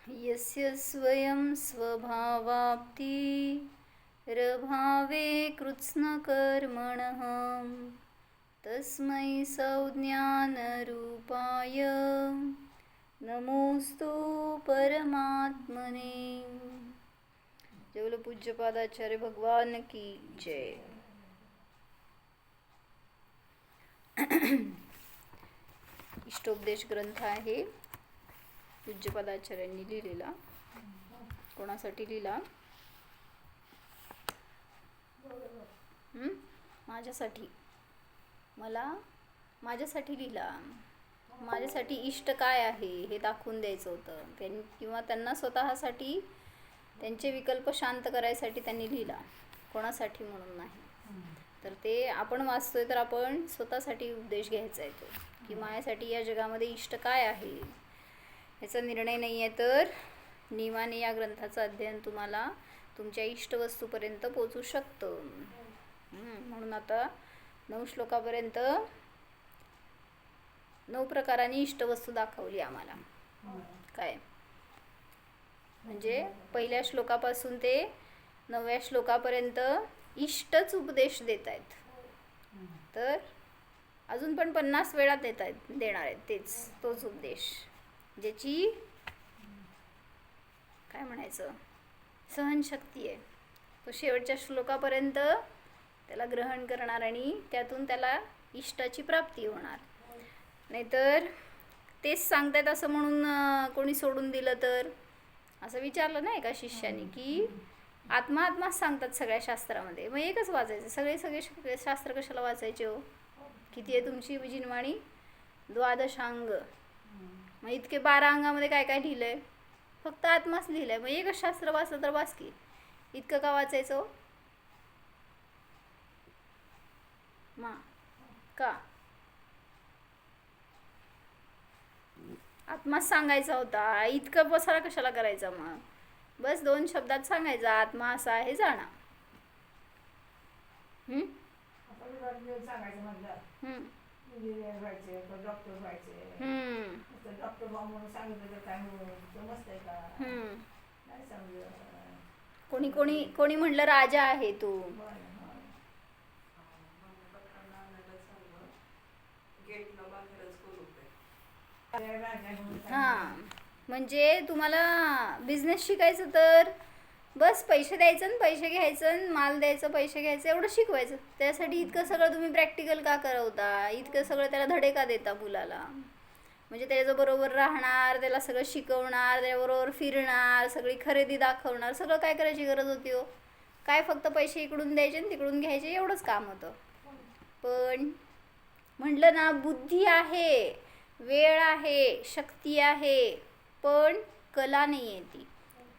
यस्य स्वयं स्वभावाप्तिरभावे कृत्स्नकर्मणः तस्मै संज्ञानरूपाय नमोस्तु परमात्मने. जय पूज्यपादाचार्य भगवान की जय. इष्टोपदेश ग्रंथ आहे पूज्यपादाचार्यांनी लिहिलेला. कोणासाठी लिहिला? माझ्यासाठी. माझ्यासाठी लिहिला. माझ्यासाठी इष्ट काय आहे हे दाखवून द्यायचं होतं किंवा त्यांना स्वतःसाठी त्यांचे विकल्प शांत करायसाठी त्यांनी लिहिला, कोणासाठी म्हणून नाही. तर ते आपण वाचतोय तर आपण स्वतःसाठी उपदेश घ्यायचा आहे तो, की माझ्यासाठी या जगामध्ये इष्ट काय आहे ह्याचा निर्णय नाही आहे. तर नियमाने या ग्रंथाचं अध्ययन तुम्हाला तुमच्या इष्टवस्तूपर्यंत पोचू शकतं. म्हणून आता 9 श्लोकापर्यंत 9 प्रकारांनी इष्टवस्तू दाखवली आम्हाला. काय म्हणजे पहिल्या श्लोकापासून ते 9व्या श्लोकापर्यंत इष्टच उपदेश देत आहेत. तर अजून पण 50 वेळा देणार आहेत तोच उपदेश, ज्याची काय म्हणायचं सहनशक्ती आहे. तो शेवटच्या श्लोकापर्यंत त्याला ग्रहण करणार आणि त्यातून त्याला इष्टाची प्राप्ती होणार. नाहीतर तेच सांगतायत असं म्हणून कोणी सोडून दिलं तर. असं विचारलं ना एका शिष्याने की आत्मा सांगतात सगळ्या शास्त्रामध्ये, मग एकच वाचायचं. सगळे शास्त्र कशाला वाचायचे हो? किती आहे तुमची जिनवाणी? 12 अंग. मग इतके 12 अंगामध्ये काय काय लिहिलंय? फक्त आत्माच लिहिलंय. मग एकच शास्त्र वाचलं तर वाच की. इतकं का वाचायचं? का आत्माच सांगायचा होता, इतकं पसारा कशाला करायचा? मग बस 2 शब्दात सांगायचा, आत्मा असा आहे जाणा. कोणी म्हणलं राजा आहे तू. म्हणजे तुम्हाला बिझनेस शिकायचं तर बस पैसे द्यायचं आणि पैसे घ्यायचं, माल द्यायचं, पैसे घ्यायचं, एवढं शिकवायचं. त्यासाठी इतकं सगळं तुम्ही प्रॅक्टिकल का करवता? इतकं सगळं त्याला धडे का देता मुलाला? म्हणजे त्याच्याबरोबर राहणार, त्याला सगळं शिकवणार, त्याच्याबरोबर फिरणार, सगळी खरेदी दाखवणार, सगळं काय करायची गरज होती हो? काय फक्त पैसे इकडून द्यायचे आणि तिकडून घ्यायचे, एवढंच काम होतं. पण म्हटलं ना, बुद्धी आहे, वेळ आहे, शक्ती आहे, पण कला नाही आहे ती.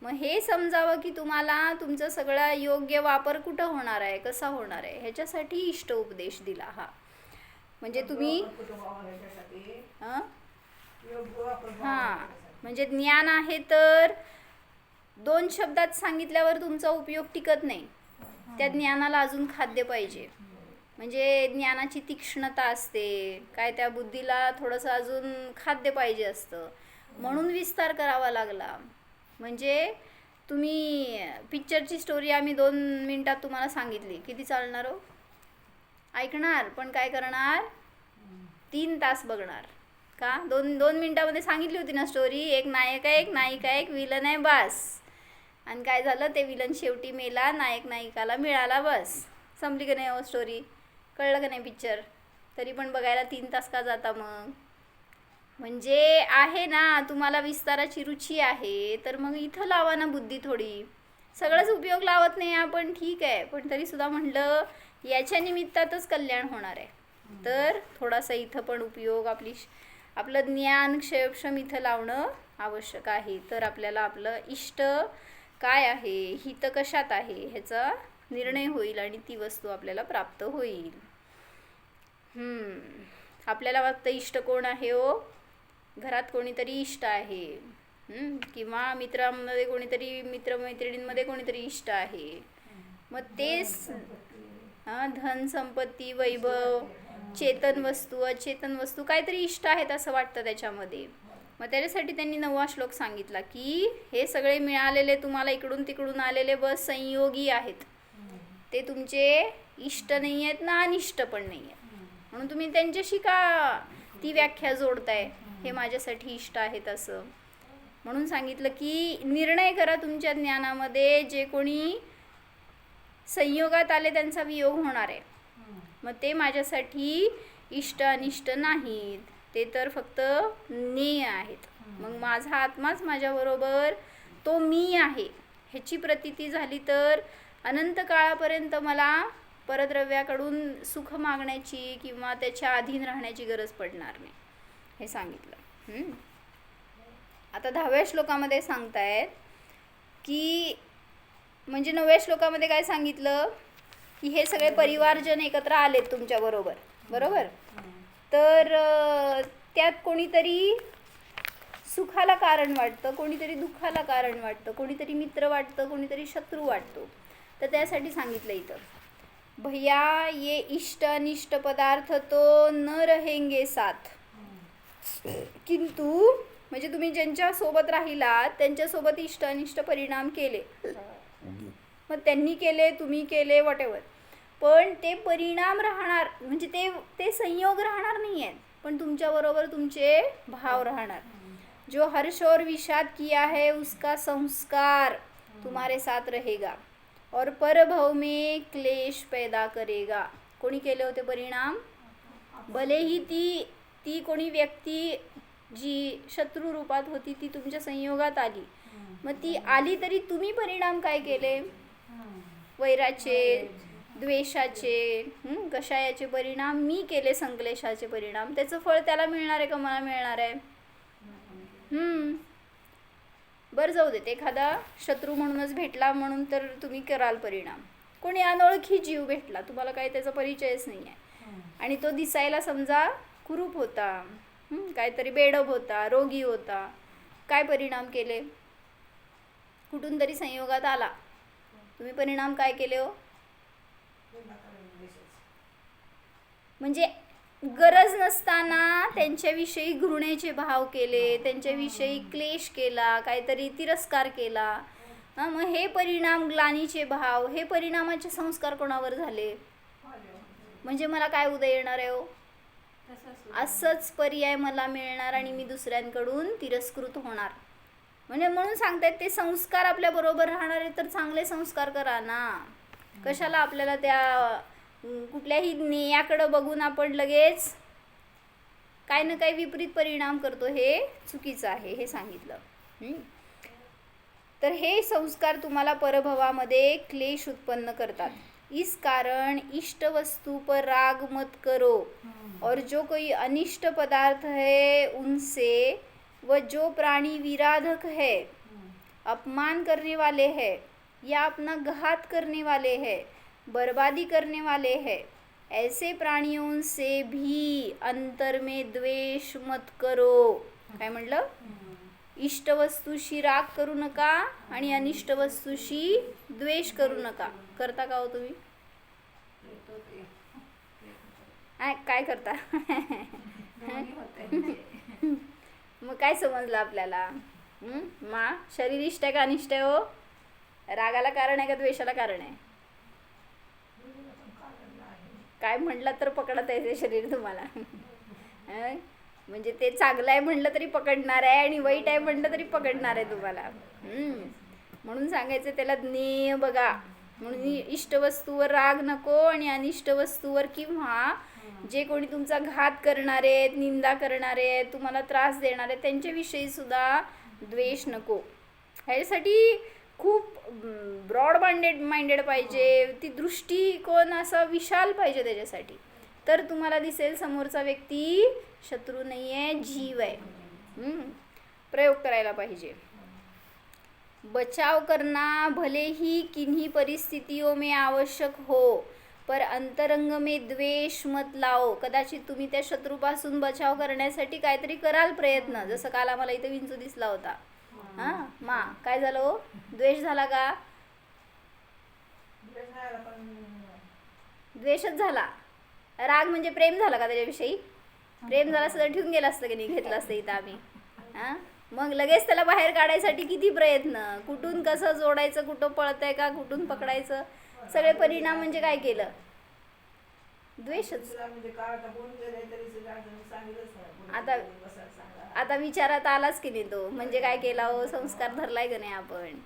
मग हे समजावं की तुम्हाला तुमचा सगळा योग्य वापर कुठं होणार आहे, कसा होणार आहे, ह्याच्यासाठी इष्ट उपदेश दिला हा. म्हणजे तुम्ही म्हणजे ज्ञान आहे तर 2 शब्दात सांगितल्यावर तुमचा उपयोग टिकत नाही. त्या ज्ञानाला अजून खाद्य पाहिजे. म्हणजे ज्ञानाची तीक्ष्णता असते, काय त्या बुद्धीला थोडंसं अजून खाद्य पाहिजे असतं, म्हणून विस्तार करावा लागला. म्हणजे तुम्ही पिक्चरची स्टोरी आम्ही 2 मिनिटात तुम्हाला सांगितली, किती चालणार हो? ऐकणार, पण काय करणार? 3 तास बघणार का? 2 मिनिटामध्ये सांगितली होती ना स्टोरी. एक नायक आहे, एक नायिका आहे, एक विलन आहे, बस. आणि काय झालं? ते विलन शेवटी मेला, नायक नायिकाला मिळाला, बस. संपली का नाही हो स्टोरी? कळलं का नाही पिक्चर? तरी पण बघायला 3 तास का जाता मग? म्हणजे आहे ना, तुम्हाला विस्ताराची रुची आहे तर मग इथं लावा ना बुद्धी थोडी. सगळंच उपयोग लावत नाही आपण, ठीक आहे, पण तरीसुद्धा म्हटलं याच्या निमित्तातच कल्याण होणार आहे. तर थोडासा इथं पण उपयोग, आपलं ज्ञान क्षयक्षम इथं लावणं आवश्यक आहे. तर आपल्याला आपलं इष्ट काय आहे, हित कशात आहे ह्याचा निर्णय होईल आणि ती वस्तू आपल्याला प्राप्त होईल. आपल्याला वाटतं इष्ट कोण आहे हो? घरात कोणीतरी इष्ट आहे, किंवा मित्रांमध्ये कोणीतरी, मित्रमैत्रिणींमध्ये कोणीतरी इष्ट आहे. मग तेच धन संपत्ती, वैभव, चेतन वस्तू, अचेतन वस्तू काहीतरी इष्ट आहेत असं वाटतं त्याच्यामध्ये. मग त्याच्यासाठी त्यांनी 9वा श्लोक सांगितला की हे सगळे मिळालेले तुम्हाला इकडून तिकडून आलेले बस संयोगी आहेत, ते तुमचे इष्ट नाही आहेत ना अनिष्ट पण नाही आहेत, म्हणून तुम्ही त्यांच्याशी का ती व्याख्या जोडताय हे माझ्यासाठी इष्ट आहेत असं. म्हणून सांगितलं की निर्णय करा तुमच्या ज्ञानामध्ये, जे कोणी संयोगात आले त्यांचा वियोग होणार आहे, मग ते माझ्यासाठी इष्ट अनिष्ट नाहीत, ते तर फक्त ज्ञेय आहेत. मग माझा आत्माच माझ्याबरोबर तो मी आहे ह्याची प्रतीती झाली तर अनंत काळापर्यंत मला परद्रव्याकडून सुख मागण्याची किंवा त्याच्या अधीन राहण्याची गरज पडणार नाही, हे सांगितलं. आता 10व्या श्लोकामध्ये सांगतायत की म्हणजे 9व्या श्लोकामध्ये काय सांगितलं की हे सगळे परिवारजन एकत्र आलेत तुमच्याबरोबर, बरोबर, तर त्यात कोणीतरी सुखाला कारण वाटतं, कोणीतरी दुःखाला कारण वाटतं, कोणीतरी मित्र वाटतं, कोणीतरी शत्रू वाटतो. तर त्यासाठी सांगितलं इथं, भैया ये इष्ट अनिष्ट पदार्थ तो न रहेंगे साथ, किंतु म्हणजे तुम्ही ज्यांच्यासोबत राहिलात त्यांच्यासोबत इष्ट अनिष्ट परिणाम केले, मग त्यांनी केले तुम्ही केले वॉटेवर, पण ते परिणाम राहणार, म्हणजे ते संयोग राहणार नाही आहेत, पण तुमच्याबरोबर तुमचे भाव राहणार. जो हर्ष और विषाद किया है उसका संस्कार तुम्हारे साथ रहेगा और परभव में क्लेश पैदा करेगा. कोणी केले होते परिणाम? भलेही ती कोणी व्यक्ती जी शत्रू रूपात होती ती तुमच्या संयोगात आली, मग ती आली तरी तुम्ही परिणाम काय केले? वैराचे, द्वेषाचे, कषायाचे परिणाम मी केले, संक्लेशाचे परिणाम. त्याचं फळ त्याला मिळणार आहे का मला मिळणार आहे? बरं जाऊ देत, एखादा शत्रू म्हणूनच भेटला म्हणून तर तुम्ही कराल परिणाम. कोणी अनोळखी जीव भेटला, तुम्हाला काही त्याचा परिचयच नाही आहे, आणि तो दिसायला समजा कुरूप होता, काहीतरी बेडब होता, रोगी होता, काय परिणाम केले? कुठून तरी संयोगात आला, तुम्ही परिणाम काय केले हो? म्हणजे गरज नसताना त्यांच्याविषयी घृणेचे भाव केले, त्यांच्याविषयी क्लेश केला, काहीतरी तिरस्कार केला, मग हे परिणाम, ग्लानीचे भाव, हे परिणामाचे संस्कार कोणावर झाले? म्हणजे मला काय उदय येणार आहे हो? असंच पर्याय मला मिळणार आणि मी दुसऱ्यांकडून तिरस्कृत होणार. म्हणजे म्हणून सांगतायत ते संस्कार आपल्या बरोबर राहणार आहे, तर चांगले संस्कार करा ना. कशाला आपल्याला त्या कुठल्याही ज्ञेयाकडं बघून आपण लगेच काय ना काही विपरीत परिणाम करतो, हे चुकीचं आहे, हे सांगितलं. तर हे संस्कार तुम्हाला परभवामध्ये क्लेश उत्पन्न करतात. इस कारण इष्ट वस्तु पर राग मत करो, और जो कोई अनिष्ट पदार्थ है उनसे, व जो प्राणी विराधक है, अपमान करने वाले हैं या अपना घात करने वाले हैं, बर्बादी करने वाले हैं, ऐसे प्राणियों से भी अंतर में द्वेष मत करो. काय म्हटलं? इष्ट वस्तूशी राग करू नका आणि अनिष्ट वस्तूशी द्वेष करू नका. करता का हो तुम्ही? काय करता? मग काय समजलं आपल्याला? शरीर इष्ट आहे का अनिष्ट आहे हो? रागाला कारण आहे का द्वेषाला कारण आहे? काय म्हटलं तर पकडत आहे ते शरीर तुम्हाला. म्हणजे ते चांगलं आहे म्हटलं तरी पकडणार आहे आणि वाईट आहे म्हटलं तरी पकडणार आहे तुम्हाला. म्हणून सांगायचं त्याला ज्ञेय बघा. म्हणून इष्ट वस्तूवर राग नको आणि अनिष्ट वस्तूवर किंवा जे कोणी तुमचा घात करणारे आहेत, निंदा करणारे आहेत, तुम्हाला त्रास देणारे त्यांच्याविषयी सुद्धा द्वेष नको. ह्याच्यासाठी खूप ब्रॉड माइंडेड पाहिजे, ती दृष्टिकोन असा विशाल पाहिजे त्याच्यासाठी. तर तुम्हाला दिसेल समोरचा व्यक्ती शत्रू नाही आहे, जीव आहे. प्रयोग करायला पाहिजे. बचाव करना भले ही किन्हीं परिस्थितियों में आवश्यक हो, पर अंतरंग में द्वेष मत लाओ. कदाचित तुम्ही त्या शत्रूपासून बचाव करण्यासाठी काहीतरी कराल प्रयत्न. जसं काल आम्हाला इथं विंचू दिसला होता. काय झालं हो? द्वेष झाला का? द्वेषच झाला. राग म्हणजे प्रेम झाला का त्याच्याविषयी? प्रेम झाला असतं तर ठेवून गेला असतं की नाही, घेतलं असतं इथं आम्ही. हां, मग लगेच त्याला बाहेर काढायसाठी किती प्रयत्न, कुठून कसं जोडायचं, कुठं पळतंय का, कुठून पकडायचं, सगळे परिणाम म्हणजे काय केलं, द्वेषच. आता आता विचारात आलाच की नाही तो, म्हणजे काय केला हो, संस्कार धरलाय का नाही आपण.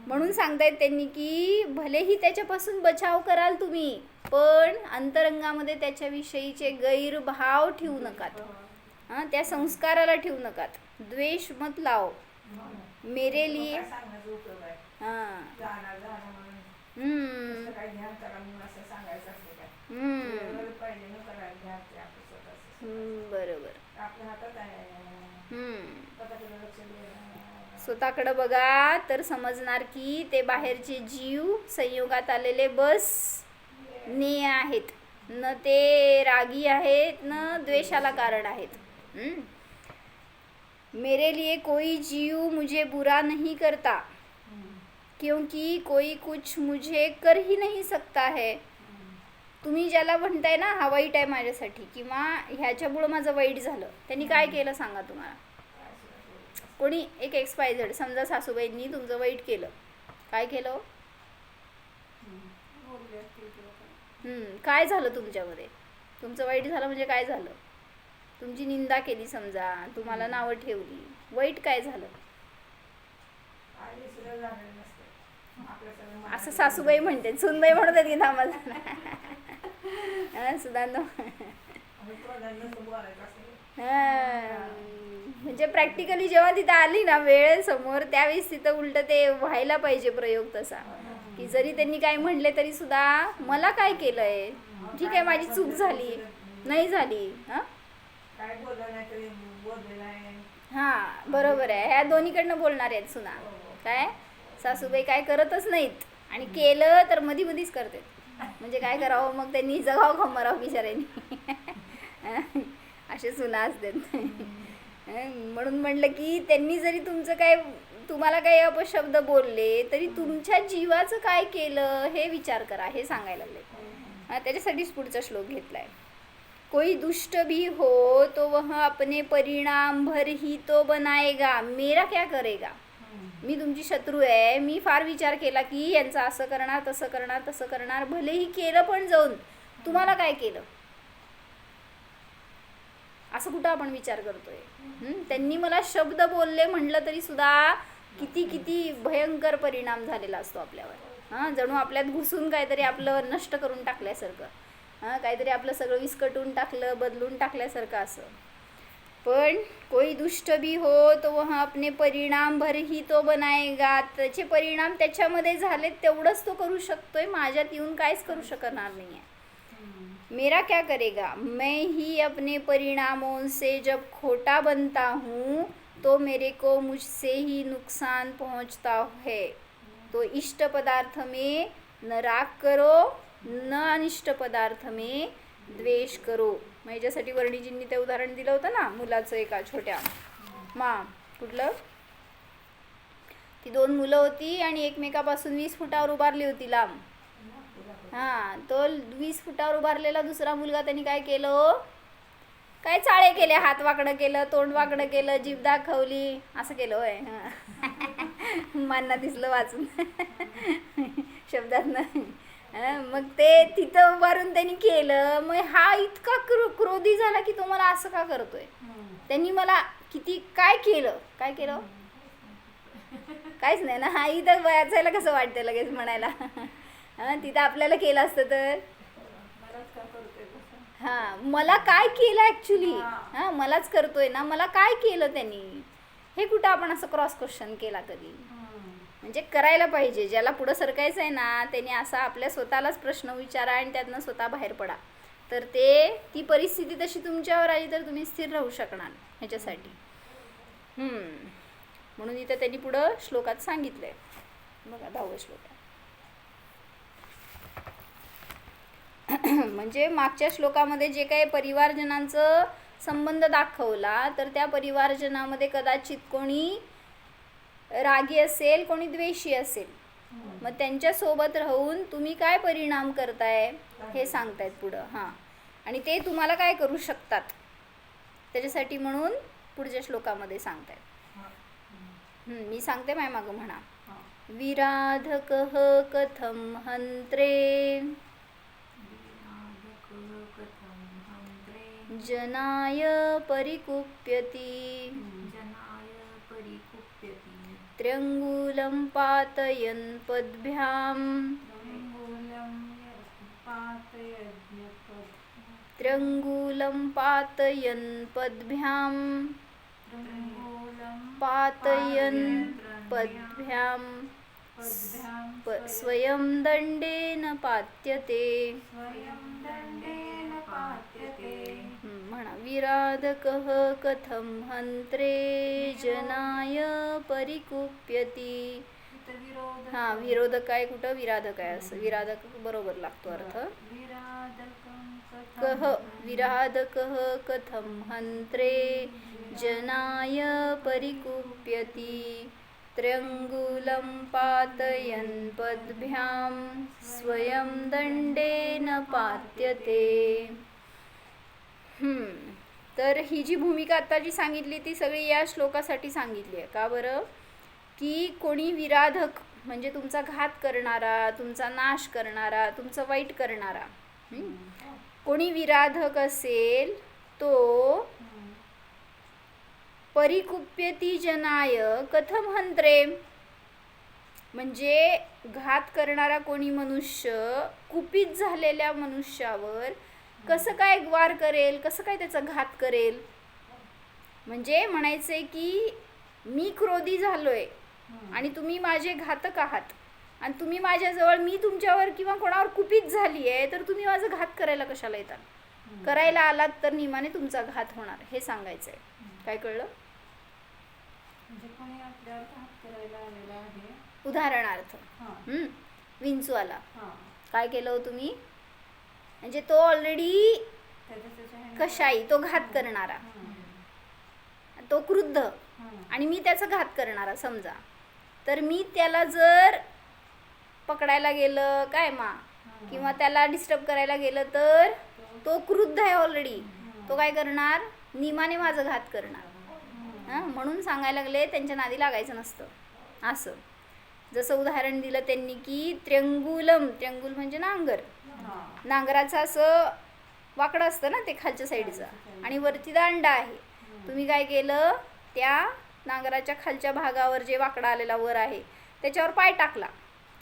म्हणून सांगतायत त्यांनी की भलेही त्याच्यापासून बचाव कराल तुम्ही, पण अंतरंगामध्ये त्याच्याविषयीचे गैरभाव ठेवू नकात. हां, त्या संस्काराला ठेवू नकात, द्वेष मत लाव मेरे लिए. हां, बरोबर. स्वतःकडे बघा तर समजणार की ते बाहेरचे जीव संयोगात आलेले बस ने आहेत, न ते रागी आहेत, न द्वेषाला कारण आहेत. मेरे लिए कोई जीव मुझे बुरा नहीं करता, क्योंकि कोई कुछ मुझे कर ही नहीं सकता है. तुम्ही ज्याला म्हणताय ना हा वाईट आहे माझ्यासाठी, किंवा ह्याच्यामुळं माझं वाईट झालं, त्यांनी काय केलं सांगा तुम्हाला. कोणी एक XYZ, समजा सासूबाईंनी तुमचं वाईट केलं, काय केलं, काय झालं तुमच्यामध्ये, तुमचं वाईट झालं म्हणजे काय झालं, तुमची निंदा केली समजा, तुम्हाला नावं ठेवली, वाईट काय झालं. असं सासूबाई म्हणते, सुनबाई म्हणतात की थांबा सुधांना. म्हणजे प्रॅक्टिकली जेव्हा तिथं आली ना वेळ समोर, त्यावेळेस तिथं उलट ते व्हायला पाहिजे प्रयोग तसा, की जरी त्यांनी काय म्हणले तरी सुद्धा मला काय केलंय, ठीक आहे माझी चूक झाली नाही झाली. हां, बरोबर आहे, ह्या दोन्हीकडनं बोलणार आहेत सुना. काय सासूबाई काय करतच नाहीत, आणि केलं तर मधी मधीच करते, म्हणजे काय करावं मग त्यांनी जगाव खमरावं बिचाऱ्यांनी. असे सुना असतात. म्हणून म्हणलं की त्यांनी जरी तुमचं काय, तुम्हाला काही अपशब्द बोलले तरी तुमच्या जीवाचं काय केलं हे विचार करा, हे सांगायला लागले. त्याच्यासाठीच पुढचा श्लोक घेतलाय. कोई दुष्ट भी हो तो वह अपने परिणाम भर ही तो बनाएगा, मेरा क्या करेगा. मी तुमची शत्रू आहे, मी फार विचार केला की यांचं असं करणार तसं करणार तसं करणार, भलेही केलं पण जाऊन तुम्हाला काय केलं, असं कुठं आपण विचार करतोय. त्यांनी मला शब्द बोलले म्हटलं तरी सुद्धा किती किती भयंकर परिणाम झालेला असतो आपल्यावर. हां, जणू आपल्यात घुसून काहीतरी आपलं नष्ट करून टाकल्यासारखं, हां, काहीतरी आपलं सगळं विस्कटून टाकलं, बदलून टाकल्यासारखं असं. पण कोई दुष्ट भी हो तो वह अपने परिणाम भर ही तो बनाएगा, त्याचे परिणाम त्याच्यामध्ये झाले तेवढंच तो करू शकतोय, माझ्यात येऊन काहीच करू शकणार नाही आहे. मेरा क्या करेगा, मैं ही अपने परिणामों से जब खोटा बनता हूँ तो मेरे को मुझसे ही नुकसान पहुँचता है. तो इष्ट पदार्थ में न राग करो, न अनिष्ट पदार्थ में द्वेष करो. मग याच्यासाठी वर्णीजींनी ते उदाहरण दिलं होतं ना, मुलाचं एका छोट्या कुठलं, ती 2 मुलं होती आणि एकमेकापासून 20 फुटावर उभारली होती लांब. हां, तो 20 फुटावर उभारलेला दुसरा मुलगा त्यांनी काय केलं, काय चाळे केले, हात वाकडं केलं, तोंड वाकडं केलं, जीभ दाखवली, असं केलं होय. मान्ना दिसलं वाचून शब्दातनं. मग ते तिथं उभारून त्यांनी केलं, मग हा इतका क्रोधी झाला की तो मला असं का करतोय, त्यांनी मला किती काय केलं, काय केलं काहीच नाही ना. हा इथं वाचायला कसं वाटतं लगेच म्हणायला. तिथं आपल्याला केलं असतं तर हां, मला काय केलं ॲक्च्युली, हां मलाच करतोय ना, मला काय केलं त्यांनी, हे कुठं आपण असं क्रॉस क्वेश्चन केला कधी. म्हणजे करायला पाहिजे, ज्याला पुढं सरकायचं आहे ना त्यांनी असा आपल्या स्वतःलाच प्रश्न विचारा आणि त्यातनं स्वतः बाहेर पडा, तर ती परिस्थिती तशी तुमच्यावर आली तर तुम्ही स्थिर राहू शकणार ह्याच्यासाठी. म्हणून इथं त्यांनी पुढं श्लोकात सांगितलंय बघा, 10वा श्लोक. म्हणजे मागच्या श्लोकामध्ये जे काही परिवारजनांचं संबंध दाखवला, तर त्या परिवारजनामध्ये कदाचित कोणी रागी असेल, कोणी द्वेषी असेल. मग त्यांच्यासोबत राहून तुम्ही काय परिणाम करताय हे सांगतायत पुढं. हां, आणि ते तुम्हाला काय करू शकतात त्याच्यासाठी म्हणून पुढच्या श्लोकामध्ये सांगतायत. मी सांगते माय मागं म्हणा. विराधकः कथं हन्त्रे जनाय परिकुप्यति त्र्यङ्गुलं पातयन् पद्भ्याम् त्र्यङ्गुलं पातयन् पद्भ्याम् पातयन् पद्भ्याम् स्वयं दंडेन पात्यते. म्हणा. विराधकः कथं हन्त्रे जनाय परिकुप्यति. विरोधक आहे कुठं, विराधक आहे असं. विराधक बरोबर लागतो अर्थ. विराधकः कथं हन्त्रे जनाय परिकुप्यति त्र्यङ्गुलं पातयन् पद्भ्यां स्वयं दंडेन पात्यते. तर ही जी भूमिका आता जी सांगितली ती सगळी या श्लोकासाठी सांगितली आहे. का बरं? की कोणी विराधक म्हणजे तुमचा घात करणारा, तुमचा नाश करणारा, तुमचं वाईट करणारा कोणी विराधक असेल तो परिकुप्यती जनाय कथम हंत्रे, म्हणजे घात करणारा कोणी मनुष्य कुपित झालेल्या मनुष्यावर कसं काय वार करेल, कसं काय त्याचा घात करेल. म्हणजे म्हणायचंय की मी क्रोधी झालोय आणि तुम्ही माझे घातक आहात आणि तुम्ही माझ्याजवळ, मी तुमच्यावर किंवा कोणावर कुपित झाली आहे तर तुम्ही माझा घात करायला कशाला येतात. करायला आलात तर नियमाने तुमचा घात होणार हे सांगायचंय. काय कळलं? उदाहरणार्थ विंचू आला, काय केलं हो तुम्ही, म्हणजे तो ऑलरेडी कशाई, तो घात करणारा, तो क्रुद्ध आणि मी त्याचा घात करणारा समजा. तर मी त्याला जर पकडायला गेलं काय किंवा त्याला डिस्टर्ब करायला गेलं तर तो क्रुद्ध आहे ऑलरेडी, तो काय करणार, नियमाने माझं घात करणार. म्हणून सांगायला लागले त्यांच्या नादी लागायचं नसतं असं. जसं उदाहरण दिलं त्यांनी की त्र्यंगुलम, त्र्यंगुल म्हणजे नांगर, नांगराचं असं वाकडं असतं ना ते खालच्या साईडचं आणि वरती दांडा आहे. तुम्ही काय केलं, त्या नांगराच्या खालच्या भागावर जे वाकडा आलेला वर आहे त्याच्यावर पाय टाकला.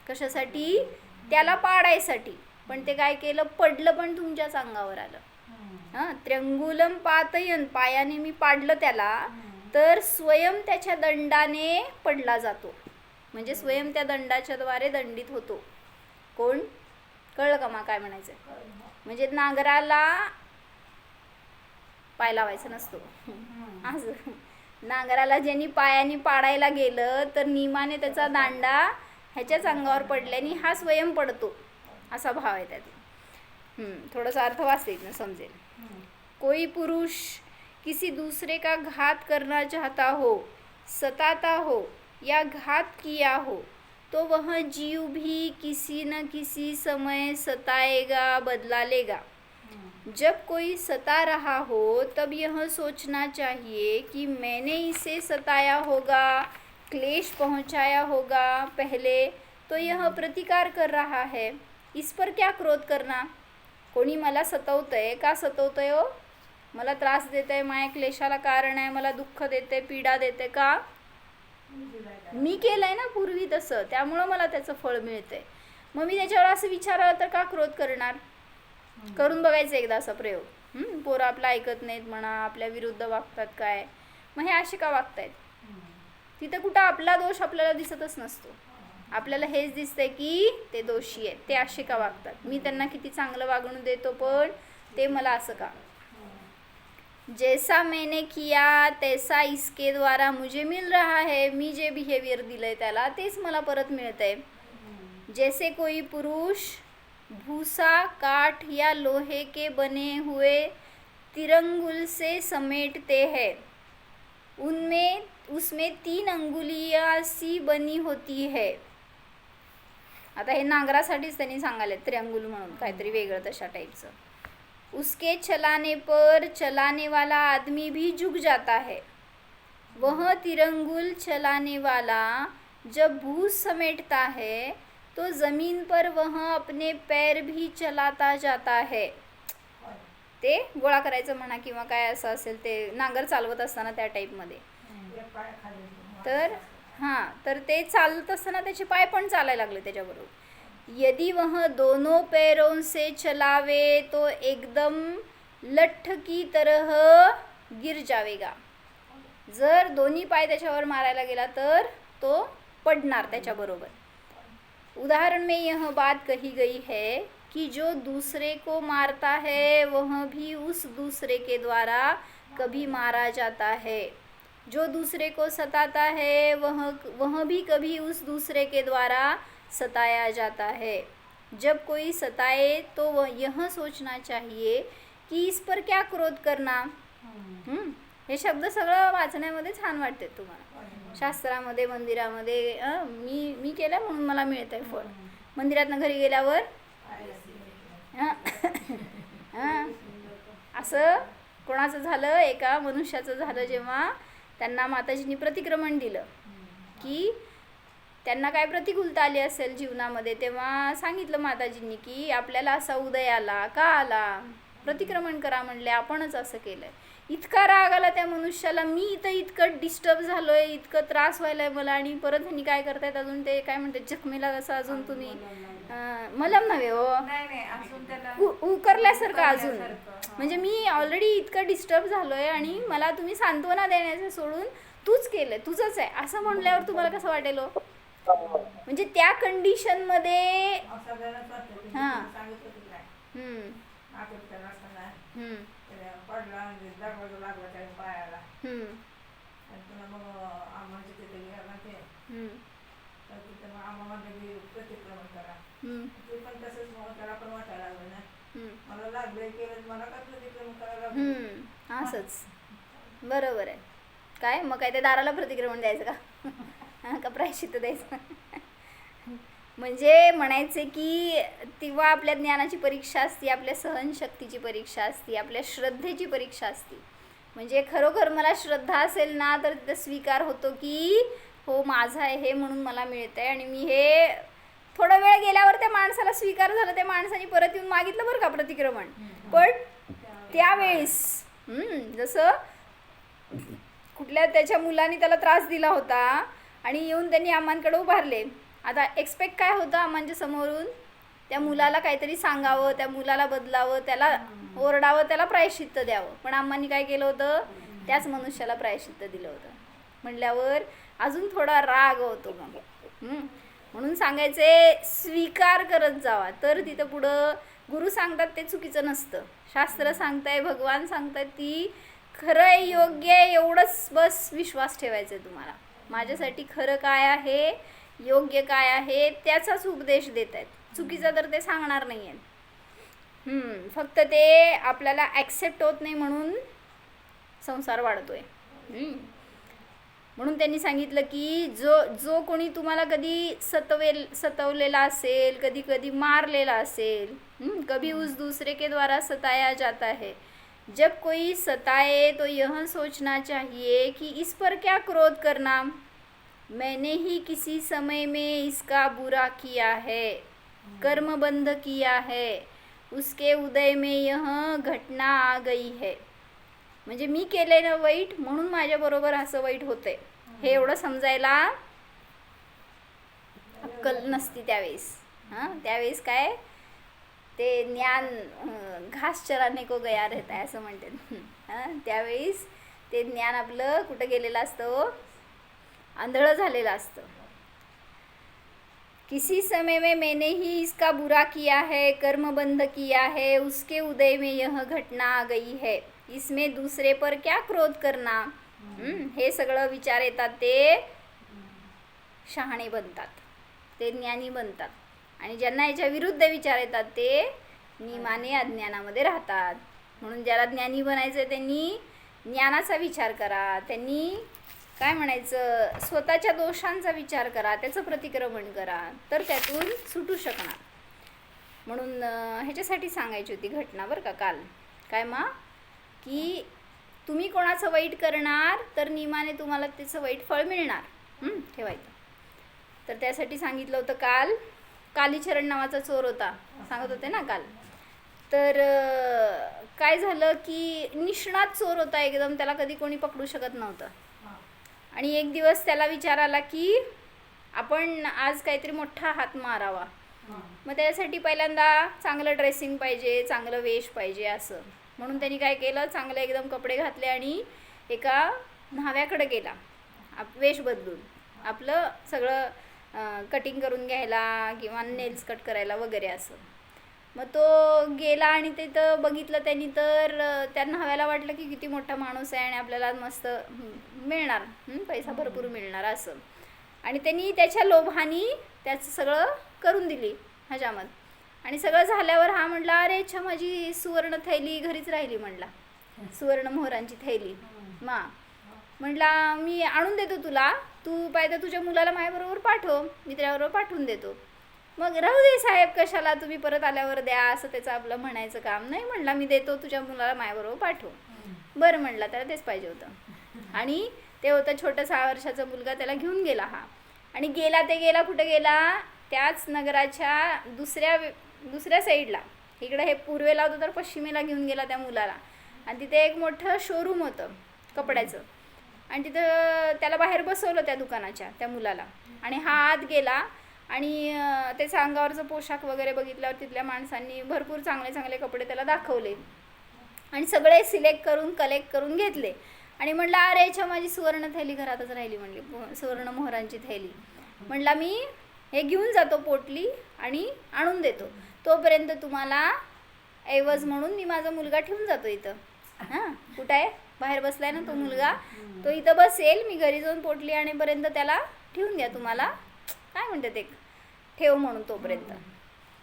कशासाठी? त्याला पाडायसाठी. पण ते काय केलं, पडलं पण तुमच्याच अंगावर आलं. त्र्यंगुलम पातयन, पायाने मी पाडलं त्याला तर स्वयं त्याच्या दंडाने पडला जातो, म्हणजे स्वयं त्या दंडाच्या द्वारे दंडित होतो. कोण? कळलं का काय म्हणायचं? म्हणजे नांगराला पाय लावायचा नसतो असं. नांगराला ज्यांनी पायाने पाडायला गेलं तर नियमाने त्याचा दांडा ह्याच्याच अंगावर पडल्याने हा स्वयं पडतो, असा भाव आहे त्यात. थोडासा अर्थ वाचते ना समजेल. कोई पुरुष किसी दूसरे का घात करना चाहता हो, सताता हो या घात किया हो तो वह जीव भी किसी न किसी समय सताएगा, बदला लेगा. जब कोई सता रहा हो तब यह सोचना चाहिए कि मैंने इसे सताया होगा, क्लेश पहुंचाया होगा पहले, तो यह प्रतिकार कर रहा है, इस पर क्या क्रोध करना. कोणी मला सतवतंय, का सतवतंय हो, मला त्रास देतंय, माझ्या क्लेशाला कारण आहे, मला दुःख देते, पीडा देते, का मी केलंय ना पूर्वी तसं, त्यामुळं मला त्याचं फळ मिळतंय. मग मी त्याच्यावर असं विचारलं तर का क्रोध करणार. करून बघायचं एकदा असा प्रयोग. पोरं आपलं ऐकत नाहीत म्हणा, आपल्या विरुद्ध वागतात काय, मग हे असे का वागतायत. तिथं कुठं आपला दोष आपल्याला दिसतच नसतो, आपल्याला हेच दिसतंय की ते दोषी आहेत, ते असे का वागतात, मी त्यांना किती चांगलं वागणूक देतो पण ते मला असं का. जैसा मैंने किया तैसा इसके द्वारा मुझे मिल रहा है, मी जे बिहेवियर दिलंय त्याला तेच मला परत मिळतंय. जैसे कोई पुरुष भूसा, काठ या लोहे के बने हुए तिरंगुल से समेटते हैं, उसमें 3 अंगुलियां सी बनी होती है. आता हे नांगरासाठीच त्यांनी सांगायला त्रिअंगुल म्हणून काहीतरी वेगळं तशा टाईपचं. उसके चलाने पर चलाने वाला आदमी भी झुक जाता है, वह तिरंगुल चलाने वाला जब भूस समेटता है तो जमीन पर वह अपने पैर भी चलाता जाता है. ते गोळा करायचं म्हणा किंवा काय असं असेल ते नांगर चालवत असताना त्या टाईपमध्ये. तर हां, तर ते चालत असताना त्याचे पाय पण चालायला लागले त्याच्याबरोबर. यदि वह दोनों पैरों से चलावे तो एकदम लठ की तरह गिर जावेगा. जर दोन्ही पाय त्याच्यावर मारायला गेला तर तो पडणार त्याच्याबरोबर. उदाहरण में यह बात कही गई है कि जो दूसरे को मारता है वह भी उस दूसरे के द्वारा कभी मारा जाता है. जो दूसरे को सताता है वह भी कभी उस दूसरे के द्वारा सताया जाता है. जब कोई सताए तो वह यह सोचना चाहिए की इस पर क्या क्रोध करना. हे शब्द सगळं वाचण्यामध्ये छान वाटते तुम्हाला. शास्त्रामध्ये मंदिरामध्ये मी केलं म्हणून मला मिळत आहे फळ. मंदिरातनं घरी गेल्यावर असं कोणाचं झालं, एका मनुष्याचं झालं जेव्हा त्यांना माताजींनी प्रतिक्रमण दिलं की त्यांना काय प्रतिकूलता आली असेल जीवनामध्ये, तेव्हा सांगितलं माताजींनी की आपल्याला असा उदय आला का आला, प्रतिक्रमण करा म्हणले. आपणच असं केलंय. इतका राग आला त्या मनुष्याला, मी इथं इतकं डिस्टर्ब झालोय, इतकं त्रास व्हायलाय मला, आणि परत ह्यांनी काय करतायत अजून ते काय म्हणतात जखमेला कसं अजून तुम्ही मलम नव्हे हो उकरल्यासारखं अजून. म्हणजे मी ऑलरेडी इतकं डिस्टर्ब झालोय आणि मला तुम्ही सांत्वना देण्याचं सोडून तूच केलंय, तुझंच आहे असं म्हणल्यावर तुम्हाला कसं वाटेल हो. म्हणजे त्या कंडिशन मध्ये असंच बरोबर आहे. काय मग काय ते दाराला प्रतिक्रमण द्यायचं का का प्रायश्चित्त द्यायचं. म्हणजे म्हणायचे की तेव्हा आपल्या ज्ञानाची परीक्षा असते, आपल्या सहनशक्तीची परीक्षा असते, आपल्या श्रद्धेची परीक्षा असते. म्हणजे खरोखर मला श्रद्धा असेल ना तर तिथं स्वीकार होतो की हो माझं आहे हे म्हणून मला मिळतं आहे. आणि मी हे थोडा वेळ गेल्यावर त्या माणसाला स्वीकार झालं, त्या माणसाने परत येऊन मागितलं बरं का प्रतिक्रमण. पण त्यावेळेस जसं कुठल्या त्याच्या मुलाने त्याला त्रास दिला होता आणि येऊन त्यांनी अम्मांकडे उभारले. आता एक्सपेक्ट काय होतं अम्मांच्या समोरून, त्या मुलाला काहीतरी सांगावं, त्या मुलाला बदलावं, त्याला ओरडावं, त्याला प्रायश्चित्त द्यावं. पण अम्मांनी काय केलं होतं, त्याच मनुष्याला प्रायश्चित्त दिलं होतं. म्हटल्यावर अजून थोडा राग होतो मग. म्हणून सांगायचे स्वीकार करत जावा, तर तिथं पुढं गुरु सांगतात ते चुकीचं नसतं. शास्त्र सांगताय, भगवान सांगतात ती खरं आहे, योग्य आहे, एवढंच बस विश्वास ठेवायचा आहे तुम्हाला. माझ्यासाठी खरं काय आहे, योग्य काय आहे त्याचाच उपदेश देत आहेत. चुकीचं तर ते सांगणार नाही आहेत. फक्त ते आपल्याला ॲक्सेप्ट होत नाही म्हणून संसार वाढतोय. म्हणून त्यांनी सांगितलं की जो कोणी तुम्हाला कधी सतवलेला असेल, कधी कधी मारलेला असेल, कभी उस दूसरे के द्वारा सताया जाता है. जब कोई सताए तो यह सोचना चाहिए कि इस पर क्या क्रोध करना, मैंने ही किसी समय में इसका बुरा किया है, कर्म बंध किया है, उसके उदय में यह घटना आ गई है. म्हणजे मी केलेलं वाईट म्हणून माझ्याबरोबर असं वाईट होतंय, हे एवढं समजायला अक्कल नसती त्यावेळेस. त्यावेळेस काय ते ज्ञान घास चराने को गया रहता है असं म्हणतात. त्यावेळेस ते ज्ञान आपलं कुठं गेलेलं असतं, आंधळं झालेलं असतं. किसी समय में मैंने ही इसका बुरा किया है, कर्म बंध किया है, उसके उदय में यह घटना आ गई है, इसमें दूसरे पर क्या क्रोध करना. हे सगळं विचार येतात ते शहाणे बनतात, ते ज्ञानी बनतात. आणि ज्यांना याच्या विरुद्ध विचार येतात ते नियमाने अज्ञानामध्ये राहतात. म्हणून ज्याला ज्ञानी बनायचं आहे त्यांनी ज्ञानाचा विचार करा, त्यांनी काय म्हणायचं स्वतःच्या दोषांचा विचार करा, त्याचं प्रतिक्रमण करा, तर त्यातून सुटू शकणार. म्हणून ह्याच्यासाठी सांगायची होती घटना बरं का काल. काय की तुम्ही कोणाचं वाईट करणार तर नियमाने तुम्हाला त्याचं वाईट फळ मिळणार. ठेवायचं. तर त्यासाठी सांगितलं होतं काल. कालीचरण नावाचा चोर होता, सांगत होते ना काल. तर काय झालं की निष्णात चोर होता एकदम, त्याला कधी कोणी पकडू शकत नव्हतं. आणि एक दिवस त्याला विचार आला की आपण आज काहीतरी मोठा हात मारावा. मग त्यासाठी पहिल्यांदा चांगलं ड्रेसिंग पाहिजे, चांगलं वेश पाहिजे असं. म्हणून त्यांनी काय केलं, चांगले एकदम कपडे घातले आणि एका न्हाव्याकडे गेला वेश बदलून, आपलं सगळं कटिंग करून घ्यायला किंवा नेल्स कट करायला वगैरे असं. मग तो गेला आणि तिथं बघितलं त्यांनी, तर त्या न्हाव्याला वाटलं की किती मोठा माणूस आहे आणि आपल्याला मस्त मिळणार, पैसा भरपूर मिळणार असं. आणि त्यांनी त्याच्या लोभानी त्याचं सगळं करून दिली हजामत. आणि सगळं झाल्यावर हा म्हटला, अरे अच्छा माझी सुवर्ण थैली घरीच राहिली म्हणला, सुवर्ण मोहरांची थैली. म्हटला मी आणून देतो तुला, तू पाहिजे तुझ्या मुलाला माझ्याबरोबर पाठव, मी त्याच्याबरोबर पाठवून देतो. मग राहू दे साहेब, कशाला, तुम्ही परत आल्यावर द्या असं त्याचं आपलं म्हणायचं काम नाही. म्हणला मी देतो, तुझ्या मुलाला माझ्याबरोबर पाठव. बरं म्हणला, त्याला तेच पाहिजे होतं. आणि ते होतं छोटं 6 वर्षाचा मुलगा, त्याला घेऊन गेला हा. आणि गेला कुठं गेला, त्याच नगराच्या दुसऱ्या साईडला, इकडं हे पूर्वेला होतं तर पश्चिमेला घेऊन गेला त्या मुलाला. आणि तिथे एक मोठं शोरूम होतं कपड्याचं, आणि तिथं त्याला बाहेर बसवलं त्या दुकानाच्या, त्या मुलाला. आणि हा आत गेला आणि त्याच्या अंगावरचं पोशाख वगैरे बघितल्यावर तिथल्या माणसांनी भरपूर चांगले चांगले कपडे त्याला दाखवले आणि सगळे सिलेक्ट करून कलेक्ट करून घेतले. आणि म्हणलं, अरे अच्छा माझी सुवर्ण थैली घरातच राहिली म्हणली, सुवर्ण मोहरांची थैली. म्हणला मी हे घेऊन जातो पोटली आणि आणून देतो, तोपर्यंत तुम्हाला ऐवज म्हणून मी माझा मुलगा ठेवून जातो इथं. कुठं आहे, बाहेर बसलाय ना तो मुलगा, तो इथं बसेल, मी घरी जाऊन पोटली आणेपर्यंत त्याला ठेवून द्या, तुम्हाला काय म्हणते ते ठेव म्हणून तोपर्यंत.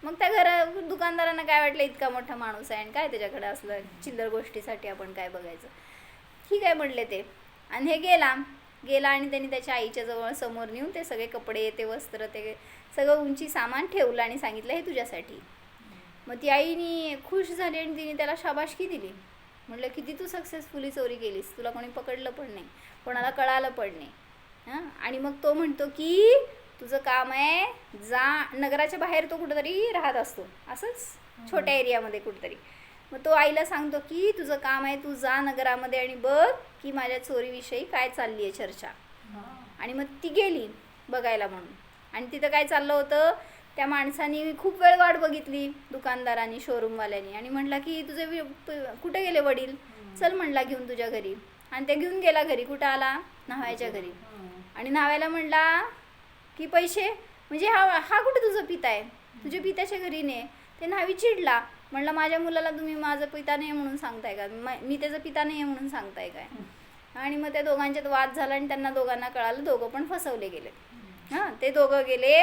मग त्या दुकानदारांना काय वाटलं, इतका मोठा माणूस आहे आणि काय त्याच्याकडे असलं चिल्लर गोष्टीसाठी आपण काय बघायचं. ठीक आहे म्हणले ते. आणि हे गेला आणि त्यांनी त्याच्या आईच्या जवळ समोर नेऊन ते सगळे कपडे, ते वस्त्र, ते सगळं उंची सामान ठेवलं आणि सांगितलं हे तुझ्यासाठी. मग ती आईनी खुश झाली आणि तिने त्याला शाबासकी दिली. म्हटलं किती तू सक्सेसफुली चोरी केलीस, तुला कोणी पकडलं पण नाही, कोणाला कळालं पण नाही. आणि मग तो म्हणतो की तुझं काम आहे, जा नगराच्या बाहेर, तो कुठंतरी राहत असतो असंच छोट्या एरियामध्ये कुठंतरी. मग तो आईला सांगतो की तुझं काम आहे, तू जा नगरामध्ये आणि बघ की माझ्या चोरीविषयी काय चालली आहे चर्चा. आणि मग ती गेली बघायला म्हणून. आणि तिथं काय चाललं होतं, त्या माणसानी खूप वेळ वाट बघितली, दुकानदारांनी, शोरूमवाल्यांनी. आणि म्हटला की तुझे कुठे गेले वडील, चल म्हणला घेऊन तुझ्या घरी. आणि ते घेऊन गेला घरी. कुठं आला, न्हाव्याच्या घरी. आणि न्हाव्याला म्हणला की पैसे, म्हणजे हा कुठे तुझं पिता आहे, तुझ्या पित्याच्या घरी ने. ते न्हावी चिडला, म्हणलं माझ्या मुलाला तुम्ही माझं पिता नाही म्हणून सांगताय का, मी त्याचा पिता नाही म्हणून सांगताय काय. आणि मग त्या दोघांच्यात वाद झाला आणि त्यांना दोघांना कळालं, दोघं पण फसवले गेले. ते दोघं गेले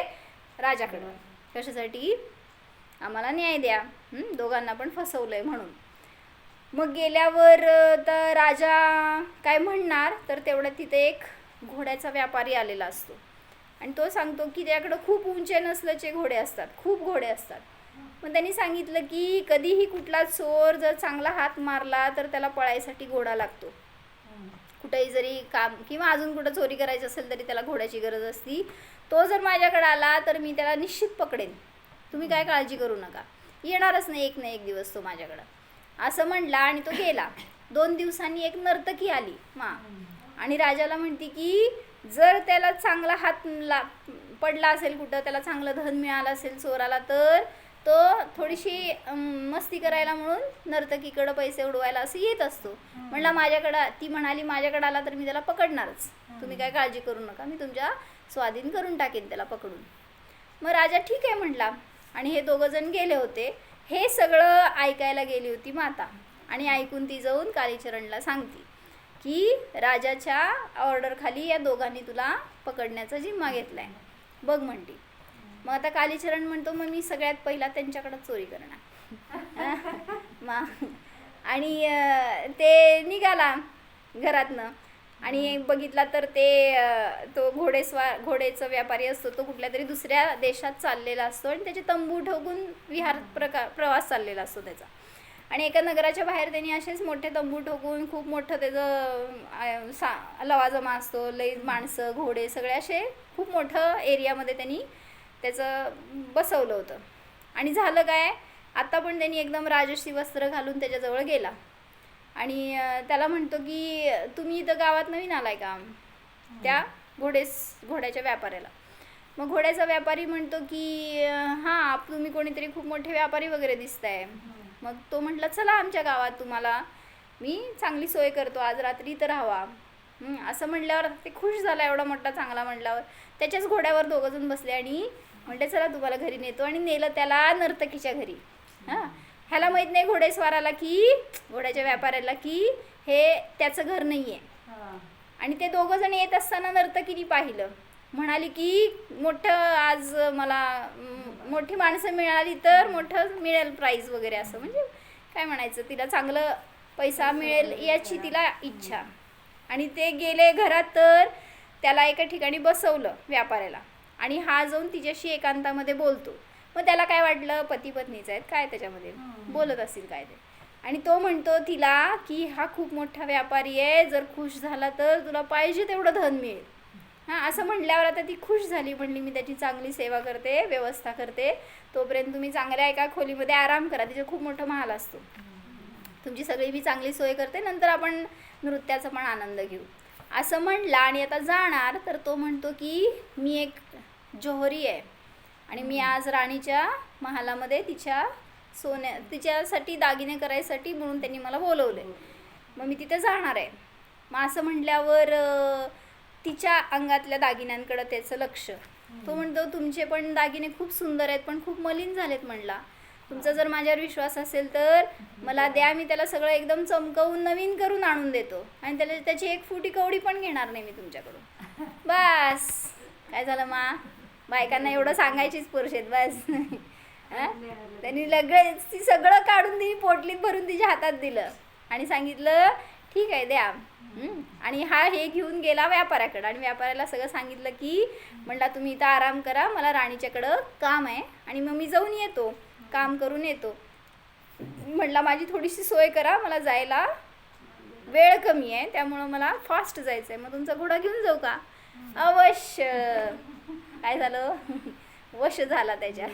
राजाकडं, कशासाठी, आम्हाला न्याय द्या, दोघांना पण फसवलंय म्हणून. मग गेल्यावर तर राजा काय म्हणणार, तर तेवढ्यात तिथे एक घोड्याचा व्यापारी आलेला असतो. आणि तो सांगतो की त्याकडं खूप उंचे नसल्याचे घोडे असतात, खूप घोडे असतात. मग त्यांनी सांगितलं की कधीही कुठला चोर जर चांगला हात मारला तर त्याला पळायसाठी घोडा लागतो. कुठेही जरी काम किंवा अजून कुठं चोरी करायची असेल तरी त्याला घोड्याची गरज असती. तो जर माझ्याकडे आला तर मी त्याला निश्चित पकडेन, तुम्ही काय काळजी करू नका, येणारच नाही एक ना एक दिवस तो माझ्याकडं, असं म्हणला. आणि तो गेला. 2 दिवसांनी एक नर्तकी आली आणि राजाला म्हणते की जर त्याला चांगला हात पडला असेल, कुठं त्याला चांगलं धन मिळालं असेल चोराला, तर तो थोडीशी मस्ती करायला म्हणून नर्तकीकडं पैसे उडवायला असं येत असतो. म्हणला माझ्याकडं, ती म्हणाली माझ्याकडं आला तर मी त्याला पकडणारच, तुम्ही काय काळजी करू नका, मी तुमच्या स्वाधीन करून टाकेन त्याला पकडून. मग राजा ठीक आहे म्हटला. आणि हे दोघं जण गेले होते. हे सगळं ऐकायला गेली होती माता. आणि ऐकून ती जाऊन कालीचरणला सांगते की राजाच्या ऑर्डरखाली या दोघांनी तुला पकडण्याचा जिम्मा घेतलाय, बघ म्हणते. मग आता कालीचरण म्हणतो मग मी सगळ्यात पहिला त्यांच्याकडं चोरी करणार. आणि ते निघाला घरातनं आणि बघितला तर तो घोडेचा व्यापारी असतो, तो कुठल्या तरी दुसऱ्या देशात चाललेला असतो आणि त्याचे तंबू ठोकून प्रवास चाललेला असतो त्याचा. आणि एका नगराच्या बाहेर त्यांनी असेच मोठे तंबू ठोकून खूप मोठं त्याचं लवाजमा असतो, लई माणसं घोडे सगळे असे खूप मोठं एरियामध्ये त्यांनी त्याचं बसवलं होतं. आणि झालं काय, आता पण त्यांनी एकदम राजसी वस्त्र घालून त्याच्याजवळ गेला आणि त्याला म्हणतो की तुम्ही इथं गावात नवीन आलाय का, त्या घोड्याच्या व्यापाऱ्याला. मग घोड्याचा व्यापारी म्हणतो की हां तुम्ही कोणीतरी खूप मोठे व्यापारी वगैरे दिसताय. मग तो म्हटला चला आमच्या गावात, तुम्हाला मी चांगली सोय करतो, आज रात्री इथं राहावा. असं म्हणल्यावर ते खुश झाला, एवढा मोठा चांगला म्हणल्यावर. त्याच्याच घोड्यावर दोघंजण बसले आणि म्हणते चला तुम्हाला घरी नेतो, आणि नेलं त्याला नर्तकीच्या घरी. हां, ह्याला माहीत नाही घोडेस्वाराला की घोड्याच्या व्यापाऱ्याला की हे त्याचं घर नाही आहे. आणि ते दोघंजण येत असताना नर्तकीने पाहिलं, म्हणाली की मोठं आज मला मोठी माणसं मिळाली तर मोठं मिळेल प्राईज वगैरे, असं म्हणजे काय म्हणायचं, तिला चांगलं पैसा मिळेल याची तिला इच्छा. आणि ते गेले घरात, तर त्याला एका ठिकाणी बसवलं व्यापाऱ्याला, आणि हा जाऊन तिच्याशी एकांतामध्ये बोलतो. मग त्याला काय वाटलं, पती पत्नीच आहेत काय, त्याच्यामध्ये बोलत असतील काय ते. आणि तो म्हणतो तिला की हा खूप मोठा व्यापारी आहे, जर खुश झाला तर तुला पाहिजे तेवढं धन मिळेल. हां, असं म्हटल्यावर आता ती खुश झाली, म्हणली मी त्याची चांगली सेवा करते, व्यवस्था करते, तोपर्यंत तुम्ही चांगल्या एका खोलीमध्ये आराम करा, तिचे खूप मोठा महाल असतो, तुमची सगळी मी चांगली सोय करते, नंतर आपण नृत्याचा पण आनंद घेऊ, असं म्हणला. आणि आता जाणार तर तो म्हणतो की मी एक जोहरी आहे आणि मी आज राणीच्या महालामध्ये तिच्यासाठी दागिने करायसाठी म्हणून त्यांनी मला बोलवले, मग मी तिथे जाणार आहे. मग असं म्हटल्यावर तिच्या अंगातल्या दागिन्यांकडं त्याचं लक्ष. तो म्हणतो तुमचे पण दागिने खूप सुंदर आहेत, पण खूप मलिन झालेत. म्हणला तुमचा जर माझ्यावर विश्वास असेल तर मला द्या, मी त्याला सगळं एकदम चमकवून नवीन करून आणून देतो, आणि त्याची एक फुटी कवडी पण घेणार नाही मी तुमच्याकडून. बस काय झालं मा, बायकांना एवढं सांगायचीच पुरुष आहेत बस. त्यांनी ती सगळं काढून तिने पोटलीत भरून तिच्या हातात दिलं आणि सांगितलं ठीक आहे द्या. आणि हा हे घेऊन गेला व्यापाऱ्याकडं, आणि व्यापाऱ्याला सगळं सांगितलं की म्हणला तुम्ही इथं आराम करा, मला राणीच्याकडं काम आहे आणि मग मी जाऊन येतो, काम करून येतो. म्हणला माझी थोडीशी सोय करा, मला जायला वेळ कमी आहे, त्यामुळं मला फास्ट जायचं आहे, मग तुमचा घोडा घेऊन जाऊ का. अवश्य. काय झालं, वश झाला त्याच्या.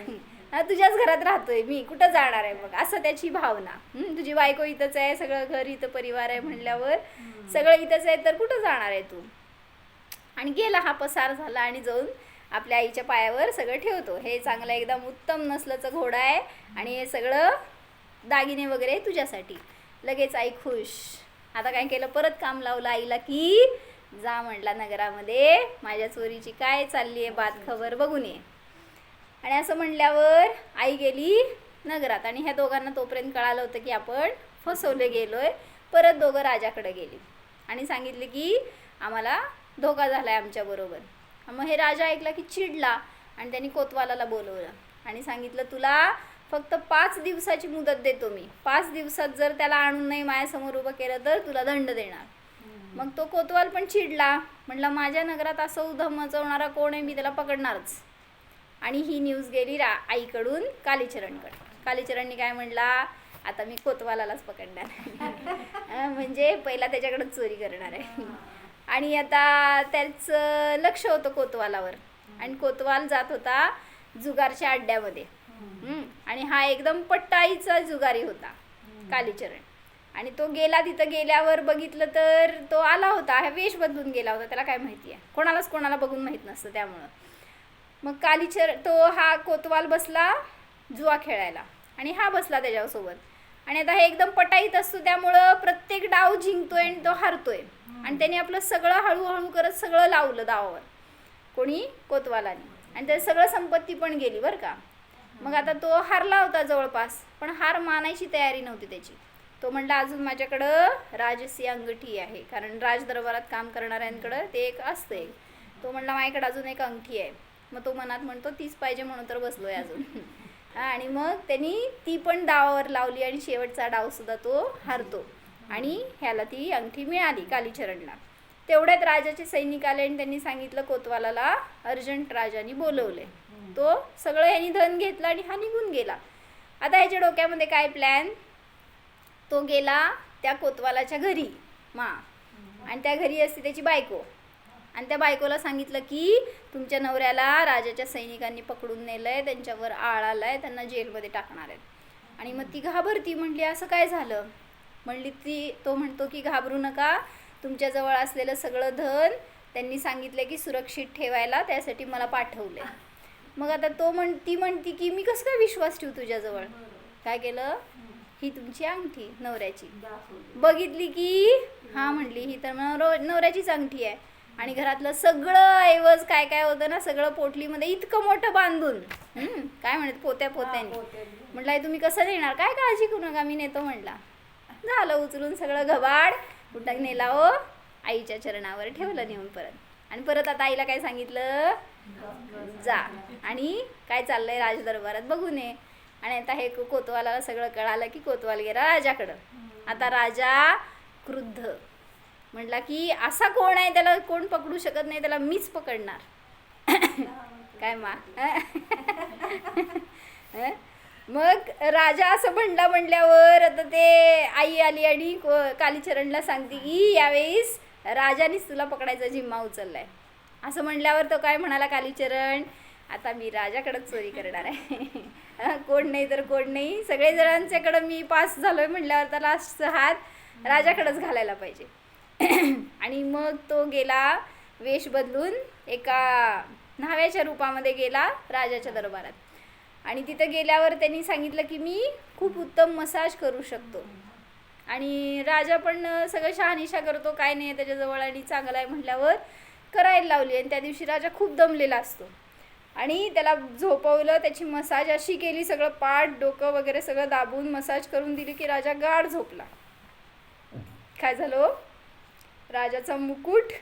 तुझ्याच घरात राहतोय मी, कुठं जाणार आहे मग, असं त्याची भावना. तुझी बायको इथंच आहे, सगळं घर इथं, परिवार आहे म्हणल्यावर सगळं इथंच आहे, तर कुठं जाणार आहे तू. आणि गेला हा, पसार झाला आणि जाऊन आपल्या आईच्या पायावर सगळं ठेवतो. हे चांगलं एकदम उत्तम नसल्याचं घोडा आहे आणि हे सगळं दागिने वगैरे तुझ्यासाठी. लगेच आई खुश. आता काय केलं, परत काम लावलं आईला की जा म्हटला नगरामध्ये, माझ्या चोरीची काय चालली आहे बात खबर बघून ये. आणि असं म्हणल्यावर आई गेली नगरात, आणि ह्या दोघांना तोपर्यंत कळालं होतं की आपण फसवले गेलोय. परत दोघं राजाकडे गेली आणि सांगितले की आम्हाला धोका झाला आहे आमच्याबरोबर. मग हे राजा ऐकला की चिडला आणि त्यांनी कोतवालाला बोलवलं आणि सांगितलं तुला फक्त 5 दिवसाची मुदत देतो मी, 5 दिवसात जर त्याला आणून नाही माझ्यासमोर उभं केलं तर तुला दंड देणार. मग तो कोतवाल पण चिडला, म्हणला माझ्या नगरात असं उधम मचवणारा कोण आहे, मी त्याला पकडणारच. आणि ही न्यूज गेली आईकडून कालीचरणकडे. कालीचरणनी काय म्हणला, आता मी कोतवालालाच पकडणार. म्हणजे पहिला त्याच्याकडं चोरी करणार आहे. आणि आता त्याचं लक्ष होतं कोतवालावर, आणि कोतवाल जात होता जुगारच्या अड्ड्यामध्ये. आणि हा एकदम पट्टाईचा जुगारी होता कालीचरण. आणि तो गेला, तिथं गेल्यावर बघितलं तर तो आला होता, हा वेश बदलून गेला होता, त्याला काय माहिती आहे, कोणाला बघून माहीत नसतं. त्यामुळं मग हा कोतवाल बसला जुआ खेळायला आणि हा बसला त्याच्यासोबत. आणि आता हे एकदम पटाईत असतो, त्यामुळं प्रत्येक डाव जिंकतोय आणि तो हारतोय. आणि त्याने आपलं सगळं हळूहळू करत सगळं लावलं दावावर, कोणी कोतवालाने, आणि त्याची सगळं संपत्ती पण गेली बरं का. मग आता तो हारला होता जवळपास, पण हार मानायची तयारी नव्हती त्याची. तो म्हणला अजून माझ्याकडं राजसी अंगठी आहे, कारण राजदरबारात काम करणाऱ्यांकडं ते एक असते. तो म्हणला माझ्याकडे अजून एक अंगठी आहे. मग तो मनात म्हणतो तीच पाहिजे म्हणून तर बसलोय अजून. आणि मग त्यांनी ती पण डावावर लावली आणि शेवटचा डावसुद्धा तो हारतो आणि ह्याला ती अंगठी मिळाली कालीचरणला. तेवढ्यात राजाचे सैनिक आले आणि त्यांनी सांगितलं कोतवालाला अर्जंट राजाने बोलवले. तो सगळं ह्यांनी धन घेतलं आणि हा निघून गेला. आता ह्याच्या डोक्यामध्ये काय प्लॅन, तो गेला त्या कोतवालाच्या घरी आणि त्या घरी असते त्याची बायको. आणि त्या बायकोला सांगितलं की तुमच्या नवऱ्याला राजाच्या सैनिकांनी पकडून नेलंय, त्यांच्यावर आळ आलाय, त्यांना जेलमध्ये टाकणार आहेत. आणि मग ती घाबरती, म्हणली असं काय झालं. म्हणली तो म्हणतो की घाबरू नका, तुमच्याजवळ असलेलं सगळं धन त्यांनी सांगितलं की सुरक्षित ठेवायला, त्यासाठी मला पाठवले. मग आता ती म्हणती की मी कसं काय विश्वास ठेवू तुझ्याजवळ. काय केलं, ही तुमची अंगठी नवऱ्याची बघितली की म्हणली ही तर नवऱ्याचीच अंगठी आहे. आणि घरातलं सगळं ऐवज काय काय होतं ना, सगळं पोटलीमध्ये इतकं मोठं बांधून काय म्हणत पोत्याने म्हटलं तुम्ही कसं देणार, काय काळजी करू नका मी नेतो म्हटला. झालं, उचलून सगळं घबाड कुठं नेला हो, आईच्या चरणावर ठेवलं नेऊन परत. आणि परत आता आईला काय सांगितलं, जा आणि काय चाललंय राजदरबारात बघून ये. आणि आता हे कोतवालाला सगळं कळालं की कोतवाल गेला राजाकडं. आता राजा क्रुद्ध म्हटला की असा कोण आहे, त्याला कोण पकडू शकत नाही, त्याला मीच पकडणार. काय मग राजा असं म्हणल्यावर आता ते आई आली आणि कालीचरणला सांगते की यावेळेस राजानेच तुला पाकडायचा जिम्मा उचललाय. असं म्हणल्यावर तो काय म्हणाला कालीचरण, आता मी राजाकडेच चोरी करणार आहे. कोण नाही तर कोण नाही, सगळे जणांच्याकडं मी पास झालोय म्हणल्यावर तर लास्टचा हात राजाकडेच घालायला पाहिजे. आणि मग तो गेला वेश बदलून एका न्हाव्याच्या रूपामध्ये गेला राजाच्या दरबारात. आणि तिथं गेल्यावर त्यांनी सांगितलं की मी खूप उत्तम मसाज करू शकतो. आणि राजा पण सगळं शहानिशा करतो, काय नाही त्याच्याजवळ आणि चांगला आहे म्हटल्यावर करायला लावली. आणि त्या दिवशी राजा खूप दमलेला असतो आणि त्याला झोपवलं, त्याची मसाज अशी केली, सगळं पाठ डोकं वगैरे सगळं दाबून मसाज करून दिली की राजा गाढ झोपला. काय झालं, राजाचा मुकुट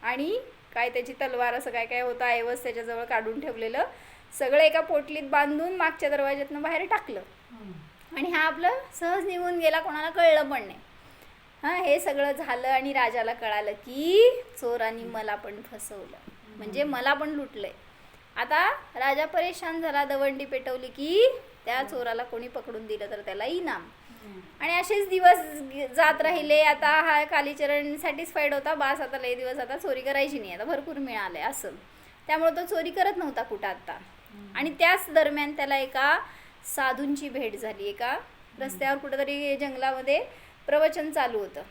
आणि काय त्याची तलवार असं काय काय होतं ऐवज त्याच्याजवळ काढून ठेवलेलं सगळं एका पोटलीत बांधून मागच्या दरवाज्यातनं बाहेर टाकलं. आणि आपलं सहज निघून गेला, कोणाला कळलं पण नाही. हे सगळं झालं आणि राजाला कळालं की चोरांनी मला पण फसवलं, म्हणजे मला पण लुटलंय. आता राजा परेशान झाला, दवंडी पेटवली की त्या चोराला कोणी पकडून दिलं तर त्याला इनाम. आणि असेच दिवस जात राहिले. आता हा कालीचरण सॅटिस्फाईड होता, बास आता लय दिवस आता चोरी करायची नाही, आता भरपूर मिळालंय असं. त्यामुळे तो चोरी करत नव्हता कुठं आता. आणि त्याच दरम्यान त्याला एका साधूंची भेट झाली. एका रस्त्यावर कुठंतरी जंगलामध्ये प्रवचन चालू होतं.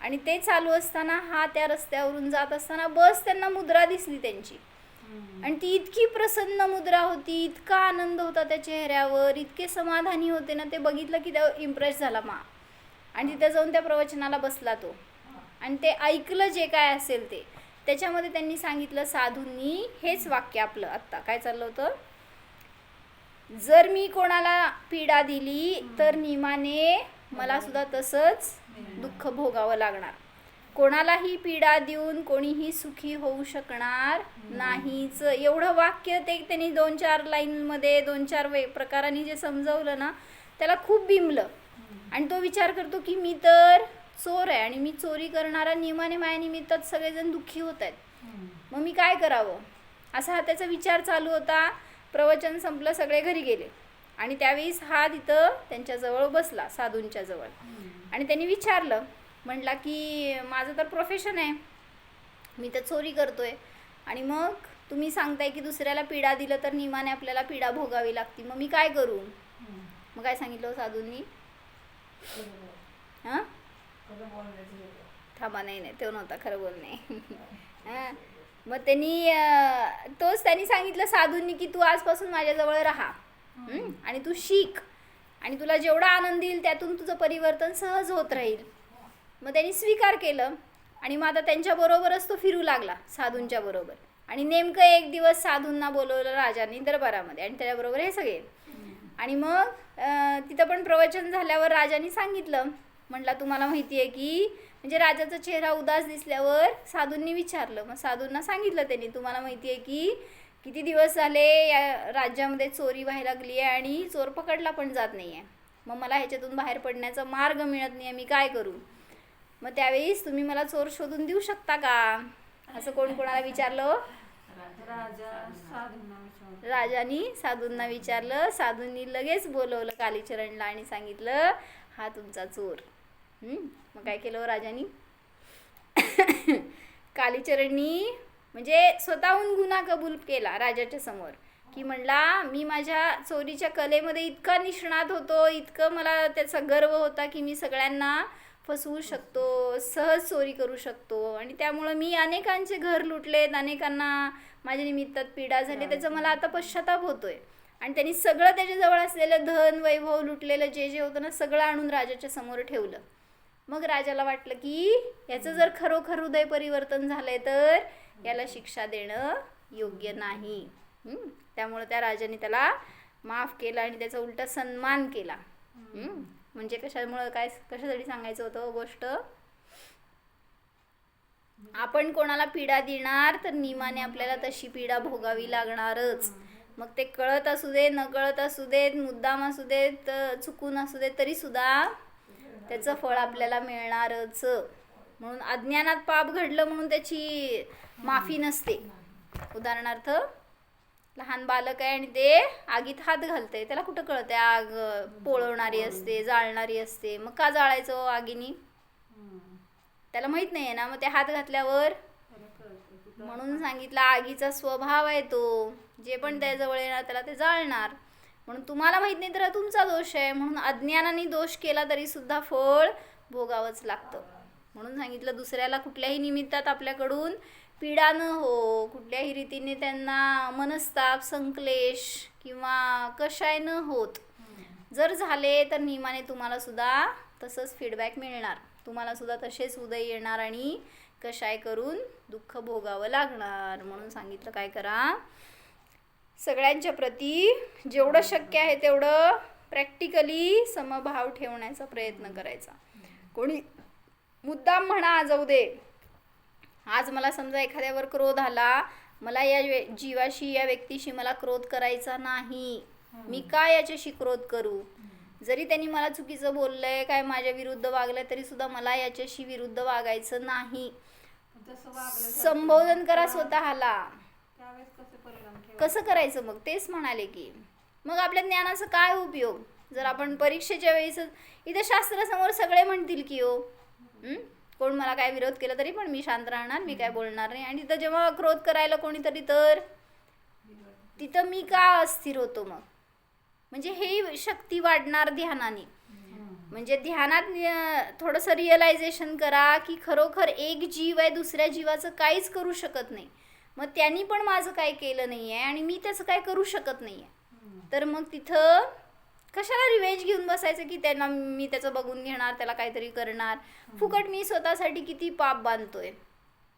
आणि ते चालू असताना हा त्या रस्त्यावरून जात असताना बस त्यांना मुद्रा दिसली त्यांची. आणि ती इतकी प्रसन्न मुद्रा होती, इतका आनंद होता त्या चेहऱ्यावर, इतके समाधानी होते ना, ते बघितलं की त्या इम्प्रेस झाला आणि तिथे जाऊन त्या प्रवचनाला बसला तो. आणि ते ऐकलं जे काय असेल ते. त्याच्यामध्ये त्यांनी सांगितलं साधूंनी हेच वाक्य आपलं आत्ता काय चाललं होतं, जर मी कोणाला पीडा दिली तर नियमाने मला सुद्धा तसंच दुःख भोगावं लागणार. कोणालाही पीडा देऊन कोणीही सुखी होऊ शकणार नाहीच. एवढं वाक्य ते त्यांनी 2-4 लाईनमध्ये 2-4 प्रकारांनी जे समजवलं ना, त्याला खूप बिंबलं. आणि तो विचार करतो की मी तर चोर आहे आणि मी चोरी करणारा नियमाने माझ्यानिमित्तच सगळेजण दुःखी होत आहेत, मग मी काय करावं, असा हा त्याचा विचार चालू होता. प्रवचन संपलं, सगळे घरी गेले. आणि त्यावेळेस हा तिथं त्यांच्याजवळ बसला, साधूंच्या जवळ. आणि त्यांनी विचारलं, म्हटला की माझं तर प्रोफेशन आहे, मी तर चोरी करतोय, आणि मग तुम्ही सांगताय की दुसऱ्याला पीडा दिलं तर नियमाने आपल्याला पीडा भोगावी लागते, मग मी काय करू. मग काय सांगितलं साधूंनी, थांबा, नाही तो नव्हता खरं बोलणे. मग त्यांनी सांगितलं साधूंनी की तू आजपासून माझ्याजवळ राहा आणि तू शिक, आणि तुला जेवढा आनंद येईल त्यातून तुझं परिवर्तन सहज होत राहील. मग त्यांनी स्वीकार केलं. आणि मग आता त्यांच्याबरोबरच तो फिरू लागला साधूंच्या बरोबर. आणि नेमकं एक दिवस साधूंना बोलवलं राजांनी दरबारामध्ये, आणि त्याच्याबरोबर हे सगळे. आणि मग तिथं पण प्रवचन झाल्यावर राजांनी सांगितलं, म्हटलं तुम्हाला माहिती आहे की, म्हणजे राजाचा चेहरा उदास दिसल्यावर साधूंनी विचारलं. मग साधूंना सांगितलं त्यांनी, तुम्हाला माहिती आहे की किती दिवस झाले या राज्यामध्ये चोरी व्हायला लागली आहे आणि चोर पकडला पण जात नाही आहे, मग मला ह्याच्यातून बाहेर पडण्याचा मार्ग मिळत नाही आहे, मी काय करू. मग त्यावेळेस तुम्ही मला चोर शोधून देऊ शकता का, असं कोणाला विचारलं. राजानी साधूंना विचारलं. साधूंनी लगेच बोलवलं कालीचरणला आणि सांगितलं हा तुमचा चोर. मग काय केलं राजानी? कालीचरणनी म्हणजे स्वतःहून गुन्हा कबूल केला राजाच्या समोर, की म्हणला मी माझ्या चोरीच्या कलेमध्ये इतका निष्णात होतो, इतकं मला त्याचा गर्व होता की मी सगळ्यांना फसवू शकतो, सहज चोरी करू शकतो, आणि त्यामुळं मी अनेकांचे घर लुटलेत, अनेकांना माझ्या निमित्तात पीडा झाली, त्याचा मला आता पश्चाताप होतोय. आणि त्यांनी सगळं त्याच्याजवळ असलेलं धन वैभव लुटलेलं जे जे होतं ना, सगळं आणून राजाच्या समोर ठेवलं. मग राजाला वाटलं की याचं जर खरोखर हृदय परिवर्तन झालंय तर याला शिक्षा देणं योग्य नाही. त्यामुळे त्या राजाने त्याला माफ केलं आणि त्याचा उलटा सन्मान केला. म्हणजे कशामुळं, काय कशासाठी सांगायचं होतं गोष्ट? आपण कोणाला पीडा देणार तर नियमाने आपल्याला तशी पीडा भोगावी लागणारच. मग ते कळत असू दे, न कळत असू देत, मुद्दाम असू देत, चुकून असू देत, तरी सुद्धा त्याचं फळ आपल्याला मिळणारच. म्हणून अज्ञानात पाप घडलं म्हणून त्याची माफी नसते. उदाहरणार्थ लहान बालक आहे आणि ते आगीत हात घालते, त्याला कुठं कळते आग पोळवणारी असते, जाळणारी असते, मग का जाळायचं आगीनी? त्याला माहित नाही आहे ना. मग ते हात घातल्यावर म्हणून सांगितलं आगीचा स्वभाव आहे तो, जे पण त्याजवळ येणार त्याला ते जाळणार. म्हणून तुम्हाला माहित नाही तर तुमचा दोष आहे. म्हणून अज्ञानाने दोष केला तरी सुद्धा फळ भोगावंच लागतं. म्हणून सांगितलं दुसऱ्याला कुठल्याही निमित्तात आपल्याकडून पीडा न हो, कुठल्याही रीतीने त्यांना मनस्ताप, संक्लेश किंवा कशाय न होत. जर झाले तर नियमाने तुम्हाला सुद्धा तसंच फीडबॅक मिळणार, तुम्हाला सुद्धा तसेच उदय येणार आणि कशाय करून दुःख भोगावं लागणार. म्हणून सांगितलं काय करा, सगळ्यांच्या प्रती जेवढं शक्य आहे तेवढं प्रॅक्टिकली समभाव ठेवण्याचा प्रयत्न करायचा. कोणी मुद्दाम म्हणा जाऊ दे, आज मला समजा एखाद्यावर क्रोध आला, मला या जीवाशी, या व्यक्तीशी मला क्रोध करायचा नाही, मी काय याच्याशी क्रोध करू? जरी त्यांनी मला चुकीचं बोललंय, काय माझ्या विरुद्ध वागलंय, तरी सुद्धा मला याच्याशी विरुद्ध वागायचं नाही. संबोधन करा स्वतःला. कसं करायचं? मग तेच म्हणाले की मग आपल्या ज्ञानाचा काय उपयोग? जर आपण परीक्षेच्या वेळेस इथे शास्त्रासमोर सगळे म्हणतील की हो कोण मला काय विरोध केला तरी पण मी शांत राहणार, मी काय बोलणार नाही, आणि तिथं जेव्हा क्रोध करायला कोणीतरी तर तिथं मी का अस्थिर होतो? मग म्हणजे हे शक्ती वाढणार ध्यानाने. म्हणजे ध्यानात थोडंसं रिअलायझेशन करा की खरोखर एक जीव आहे, दुसऱ्या जीवाचं काहीच करू शकत नाही. मग त्यांनी पण माझं काय केलं नाही आहे आणि मी त्याचं काय करू शकत नाही आहे. तर मग तिथं कशाला रिवेंज घेऊन बसायचं की त्यांना मी त्याचं बघून घेणार, त्याला काहीतरी करणार. फुकट मी स्वतःसाठी किती पाप बांधतोय.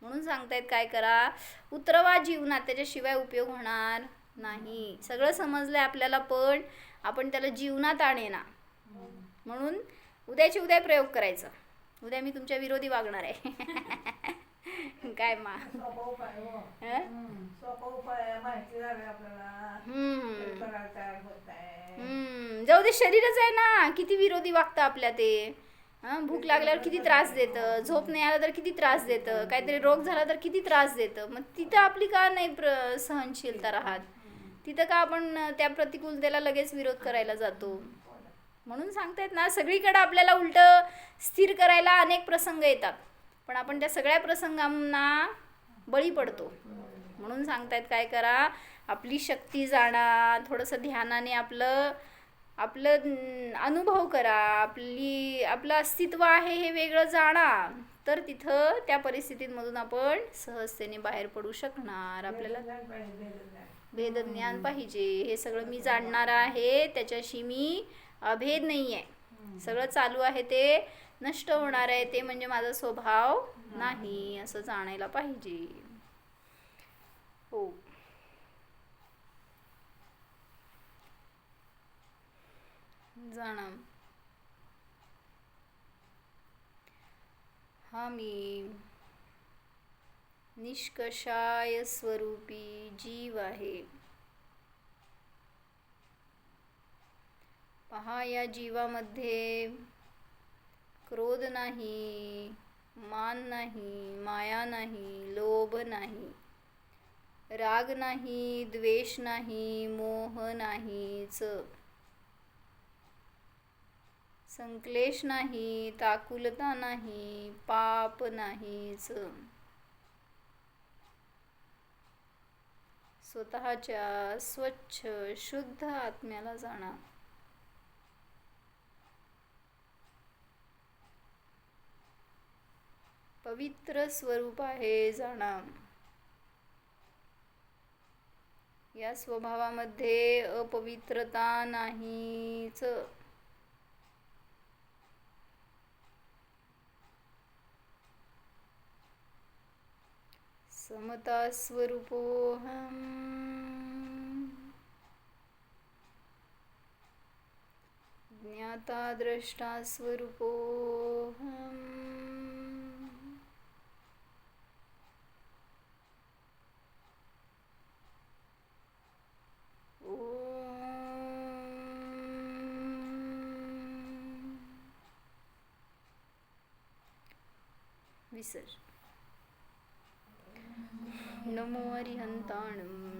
म्हणून सांगतायत काय करा, उतरवा जीवनात, त्याच्याशिवाय उपयोग होणार नाही. सगळं समजलंय आपल्याला पण आपण त्याला जीवनात आणेना. म्हणून उद्याची उद्या प्रयोग करायचा. उद्या मी तुमच्या विरोधी वागणार आहे. काय मा जाऊ दे, शरीरच आहे ना, किती विरोधी वागतं आपल्या ते. भूक लागल्यावर किती त्रास देतं, झोप नाही आला तर किती त्रास देतं, काहीतरी रोग झाला तर किती त्रास देतं. मग तिथं आपली का नाही सहनशीलता राहत? तिथं का आपण त्या प्रतिकूलतेला लगेच विरोध करायला जातो? म्हणून सांगतायत ना, सगळीकडे आपल्याला उलटं स्थिर करायला अनेक प्रसंग येतात, पण आपण त्या सगळ्या प्रसंगांना बळी पडतो. म्हणून सांगतायत काय करा, आपली शक्ती जाणा, थोडंसं ध्यानाने आपलं अनुभव करा, आपलं अस्तित्व आहे हे वेगळं जाणा, तर तिथं त्या परिस्थितीमधून आपण सहजतेने बाहेर पडू शकणार. आपल्याला भेदज्ञान पाहिजे. हे सगळं मी जाणणार आहे, त्याच्याशी मी अभेद नाही आहे, सगळं चालू आहे ते नष्ट होणार आहे, ते म्हणजे माझा स्वभाव नाही, असं जाणायला पाहिजे. हो, जाणा. हा मी निष्कषाय स्वरूपी जीव आहे. पहा, या जीवामध्ये क्रोध नाही, मान नाही, माया नाही, लोभ नाही, राग नाही, द्वेष नाही, मोह नाहीच. संक्लेश नाही, ताकुलता नाही, पाप नाहीच. स्वतःच्या स्वच्छ शुद्ध आत्म्याला जाणा. पवित्र स्वरूप आहे जाणा. या स्वभावामध्ये अपवित्रता नाहीच. समता स्वरूपोऽहम्. ज्ञाता द्रष्टा स्वरूपोऽहम्. विसर्ज. नमो अरिहंताणं